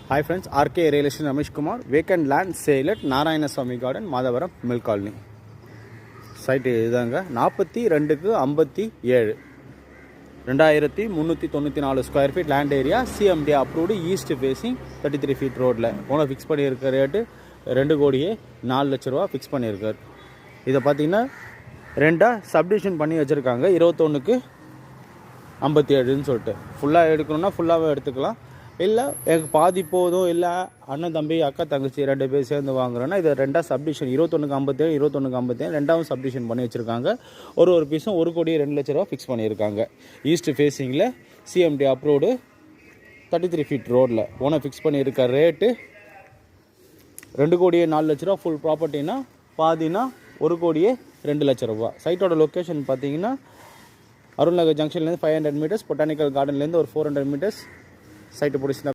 Hi friends, RK Real Estate Ramesh Kumar, vacant land sale at Narayana Garden, Madavaram, Mill Colony. Site இதுதாங்க 42க்கு 57 2394 square feet land area CMD approved east facing 33 feet ரோட்டில் owner fix பண்ணியிருக்க rate 2 கோடியே 4 லட்ச ரூபா fix பண்ணியிருக்காரு. இதை பார்த்தீங்கன்னா ரெண்டாக சப்டிவிஷன் பண்ணி வச்சுருக்காங்க 21க்கு 57ன்னு சொல்லிட்டு. ஃபுல்லாக எடுக்கணும்னா ஃபுல்லாகவே எடுத்துக்கலாம், இல்லை எனக்கு பாதி போதும், இல்லை அண்ணன் தம்பி அக்கா தங்கச்சி 2 பேர் சேர்ந்து வாங்குறோன்னா இதை ரெண்டாக சப்டிஷன் 21க்கு 57 21க்கு 57 ரெண்டாவும் சப்டிஷன் பண்ணி வச்சுருக்காங்க. ஒரு பீஸும் 1 கோடியே 2 லட்ச ரூபா ஃபிக்ஸ் பண்ணியிருக்காங்க. ஈஸ்ட் ஃபேஸிங்கில் CMD அப்ரூவ்டு 33 ஃபீட் ரோடில் ஓனர் ஃபிக்ஸ் பண்ணியிருக்க ரேட்டு 2 கோடியே 4 லட்ச ரூபா. ஃபுல் ப்ராப்பர்ட்டினா பாதினா 1 கோடியே 2 லட்ச ரூபா. சைட்டோட லொக்கேஷன் பார்த்தீங்கன்னா அருள்நகர் ஜங்ஷன்லேருந்து 500 மீட்டர்ஸ், பொட்டானிக்கல் கார்டன்லேருந்து ஒரு 400 மீட்டர்ஸ். சைட்டு பிடிச்சிருந்தா